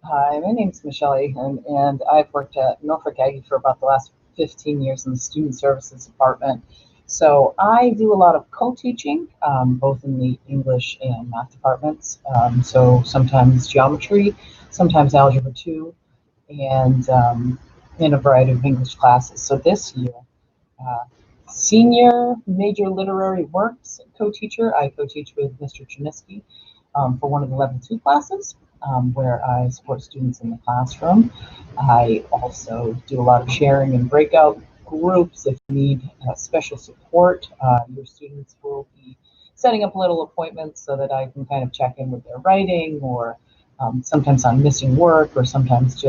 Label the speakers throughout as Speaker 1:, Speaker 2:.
Speaker 1: Hi, my name's Michelle Ahern, and I've worked at Norfolk Aggie for about the last 15 years in the Student Services Department. So I do a lot of co-teaching, both in the English and math departments. So sometimes geometry, sometimes Algebra 2, and in a variety of English classes. So this year, uh, senior major literary works co-teacher, I co-teach with Mr. Chiniski for one of the level 2 classes, where I support students in the classroom. I also do a lot of sharing and breakout groups. If you need special support, your students will be setting up little appointments so that I can kind of check in with their writing, or sometimes on missing work, or sometimes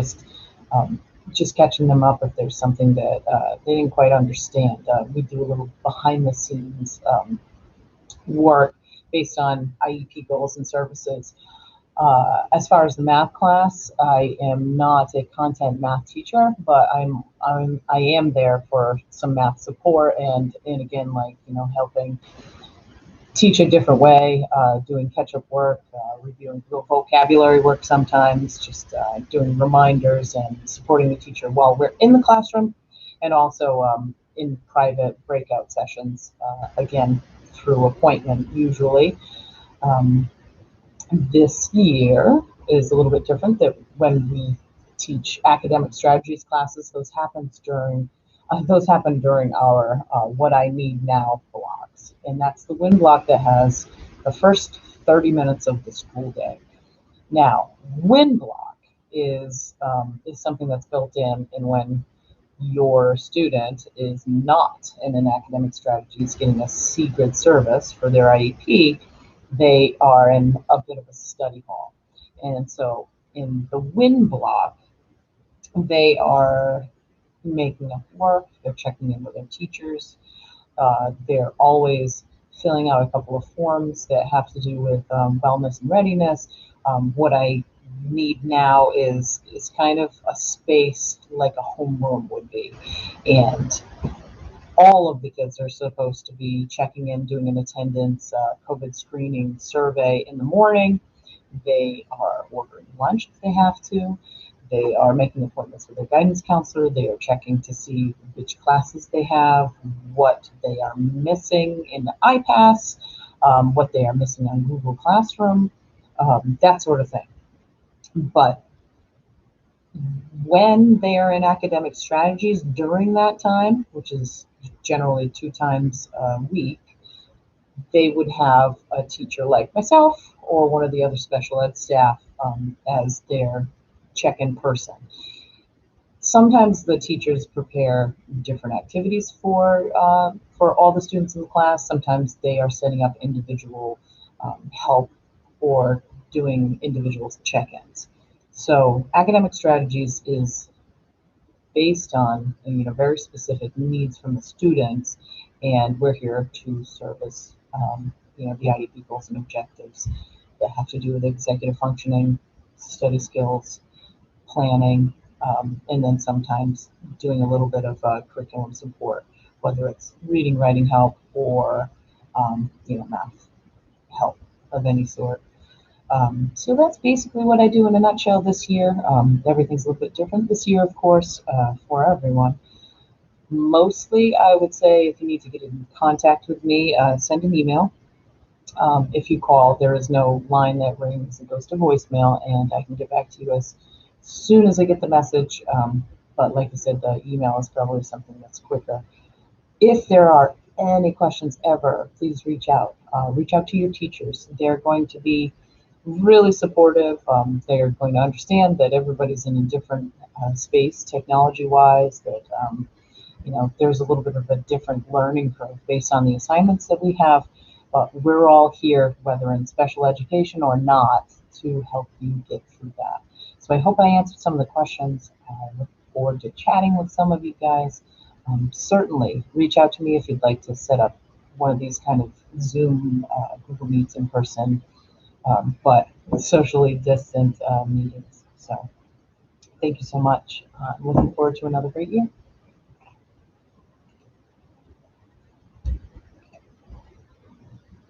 Speaker 1: um, just catching them up if there's something that they didn't quite understand. We do a little behind the scenes work based on IEP goals and services. As far as the math class, I am not a content math teacher, but I am there for some math support, and again, like, helping teach a different way, doing catch-up work, reviewing vocabulary work sometimes, just doing reminders and supporting the teacher while we're in the classroom, and also in private breakout sessions, again, through appointment usually. Um, this year is a little bit different, that when we teach academic strategies classes, those happen during our What I Need Now blocks. And that's the WIN block that has the first 30 minutes of the school day. Now, WIN block is something that's built in, and when your student is not in an academic strategy, is getting a C-grid service for their IEP, they are in a bit of a study hall. And so in the WIN block, they are making up work, they're checking in with their teachers, they're always filling out a couple of forms that have to do with wellness and readiness. What I need now is kind of a space like a homeroom would be. And all of the kids are supposed to be checking in, doing an attendance COVID screening survey in the morning. They are ordering lunch if they have to. They are making appointments with their guidance counselor. They are checking to see which classes they have, what they are missing in the iPass, what they are missing on Google Classroom, that sort of thing. But when they are in academic strategies during that time, which is generally 2 times a week, they would have a teacher like myself or one of the other special ed staff as their check-in person. Sometimes the teachers prepare different activities for all the students in the class. Sometimes they are setting up individual help or doing individual check-ins. So academic strategies is based on very specific needs from the students, and we're here to service the IEP goals and objectives that have to do with executive functioning, study skills, planning, and then sometimes doing a little bit of curriculum support, whether it's reading, writing help, or math help of any sort. So that's basically what I do in a nutshell this year. Everything's a little bit different this year, of course, for everyone. Mostly, I would say, if you need to get in contact with me, send an email. If you call, there is no line that rings. It goes to voicemail, and I can get back to you as soon as I get the message. But like I said, the email is probably something that's quicker. If there are any questions ever, please reach out. Reach out to your teachers. They're going to be really supportive. They're going to understand that everybody's in a different space technology-wise, that there's a little bit of a different learning curve based on the assignments that we have, but we're all here, whether in special education or not, to help you get through that. So I hope I answered some of the questions. I look forward to chatting with some of you guys. Certainly reach out to me if you'd like to set up one of these kind of Zoom, Google Meets in person, but socially distant meetings. So thank you so much. I'm looking forward to another great year.